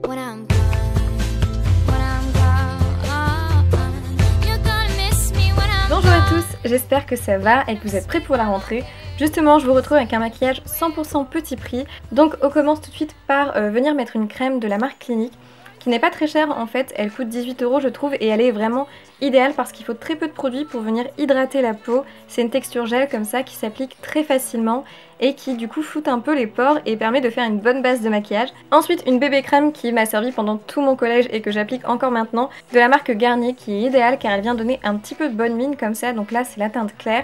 Bonjour à tous, j'espère que ça va et que vous êtes prêts pour la rentrée. Justement, je vous retrouve avec un maquillage 100% petit prix. Donc on commence tout de suite par venir mettre une crème de la marque Clinique qui n'est pas très chère en fait, elle coûte 18 € je trouve et elle est vraiment idéale parce qu'il faut très peu de produits pour venir hydrater la peau. C'est une texture gel comme ça qui s'applique très facilement et qui du coup floute un peu les pores et permet de faire une bonne base de maquillage. Ensuite une bébé crème qui m'a servi pendant tout mon collège et que j'applique encore maintenant, de la marque Garnier, qui est idéale car elle vient donner un petit peu de bonne mine comme ça, donc là c'est la teinte claire.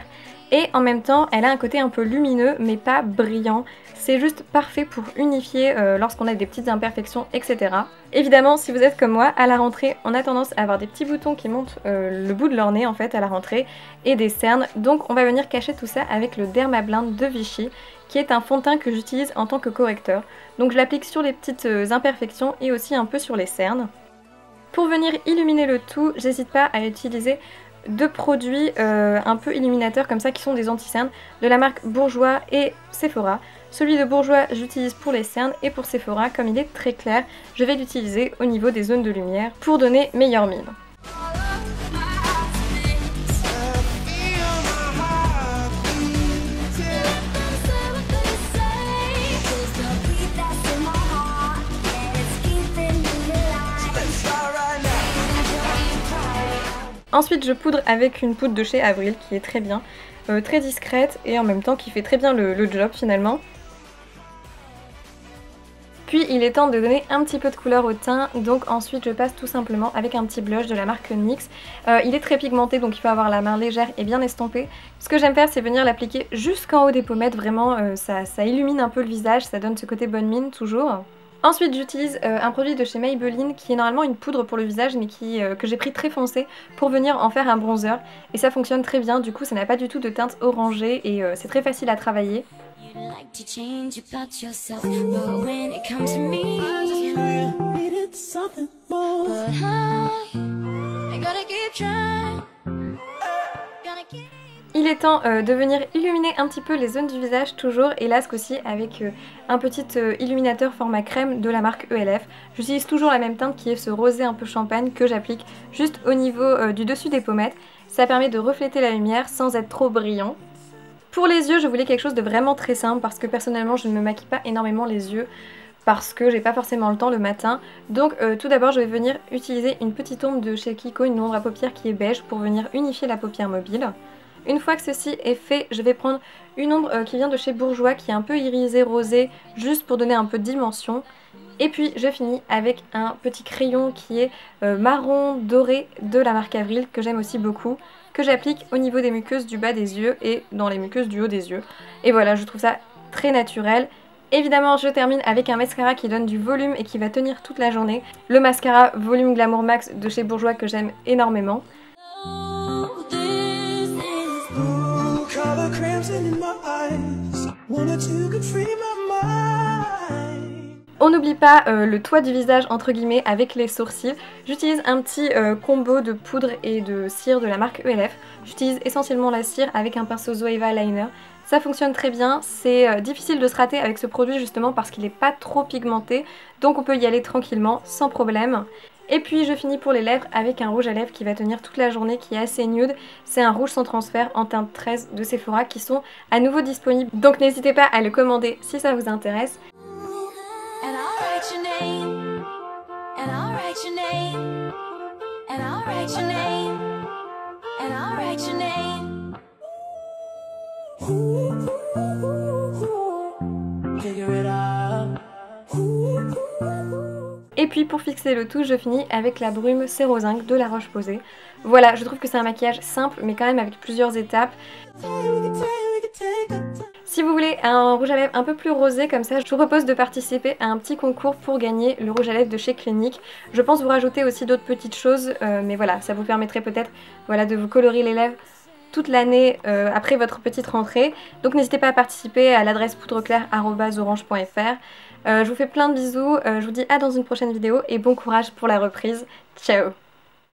Et en même temps, elle a un côté un peu lumineux mais pas brillant. C'est juste parfait pour unifier lorsqu'on a des petites imperfections, etc. Évidemment, si vous êtes comme moi, à la rentrée, on a tendance à avoir des petits boutons qui montent le bout de leur nez en fait à la rentrée et des cernes. Donc on va venir cacher tout ça avec le Dermablend de Vichy, qui est un fond de teint que j'utilise en tant que correcteur. Donc je l'applique sur les petites imperfections et aussi un peu sur les cernes. Pour venir illuminer le tout, j'hésite pas à utiliser deux produits un peu illuminateurs comme ça qui sont des anti-cernes de la marque Bourjois et Sephora. Celui de Bourjois j'utilise pour les cernes et pour Sephora, comme il est très clair, je vais l'utiliser au niveau des zones de lumière pour donner meilleure mine. Ensuite je poudre avec une poudre de chez Avril qui est très bien, très discrète et en même temps qui fait très bien le job finalement. Puis il est temps de donner un petit peu de couleur au teint, donc ensuite je passe tout simplement avec un petit blush de la marque NYX. Il est très pigmenté donc il faut avoir la main légère et bien estompée. Ce que j'aime faire c'est venir l'appliquer jusqu'en haut des pommettes, vraiment ça illumine un peu le visage, ça donne ce côté bonne mine toujours. Ensuite j'utilise un produit de chez Maybelline qui est normalement une poudre pour le visage mais que j'ai pris très foncé pour venir en faire un bronzer. Et ça fonctionne très bien, du coup ça n'a pas du tout de teinte orangée et c'est très facile à travailler. Il est temps de venir illuminer un petit peu les zones du visage toujours, et là ce coup-ci avec un petit illuminateur format crème de la marque ELF. J'utilise toujours la même teinte qui est ce rosé un peu champagne que j'applique juste au niveau du dessus des pommettes. Ça permet de refléter la lumière sans être trop brillant. Pour les yeux, je voulais quelque chose de vraiment très simple parce que personnellement je ne me maquille pas énormément les yeux parce que j'ai pas forcément le temps le matin. Donc tout d'abord je vais venir utiliser une petite ombre de chez Kiko, une ombre à paupières qui est beige pour venir unifier la paupière mobile. Une fois que ceci est fait, je vais prendre une ombre qui vient de chez Bourjois qui est un peu irisée rosée juste pour donner un peu de dimension. Et puis je finis avec un petit crayon qui est marron doré de la marque Avril que j'aime aussi beaucoup, que j'applique au niveau des muqueuses du bas des yeux et dans les muqueuses du haut des yeux. Et voilà, je trouve ça très naturel. Évidemment je termine avec un mascara qui donne du volume et qui va tenir toute la journée. Le mascara Volume Glamour Max de chez Bourjois que j'aime énormément. On n'oublie pas le toit du visage entre guillemets avec les sourcils. J'utilise un petit combo de poudre et de cire de la marque ELF. J'utilise essentiellement la cire avec un pinceau Zoeva Liner. Ça fonctionne très bien, c'est difficile de se rater avec ce produit justement parce qu'il n'est pas trop pigmenté. Donc on peut y aller tranquillement, sans problème. Et puis je finis pour les lèvres avec un rouge à lèvres qui va tenir toute la journée, qui est assez nude. C'est un rouge sans transfert en teinte 13 de Sephora qui sont à nouveau disponibles. Donc n'hésitez pas à le commander si ça vous intéresse. Et puis pour fixer le tout, je finis avec la brume Cérozinc de La Roche-Posay. Voilà, je trouve que c'est un maquillage simple mais quand même avec plusieurs étapes. Si vous voulez un rouge à lèvres un peu plus rosé comme ça, je vous propose de participer à un petit concours pour gagner le rouge à lèvres de chez Clinique. Je pense vous rajouter aussi d'autres petites choses, mais voilà, ça vous permettrait peut-être de vous colorer les lèvres toute l'année après votre petite rentrée. Donc n'hésitez pas à participer à l'adresse poudreclair@orange.fr. Je vous fais plein de bisous, je vous dis à dans une prochaine vidéo et bon courage pour la reprise. Ciao!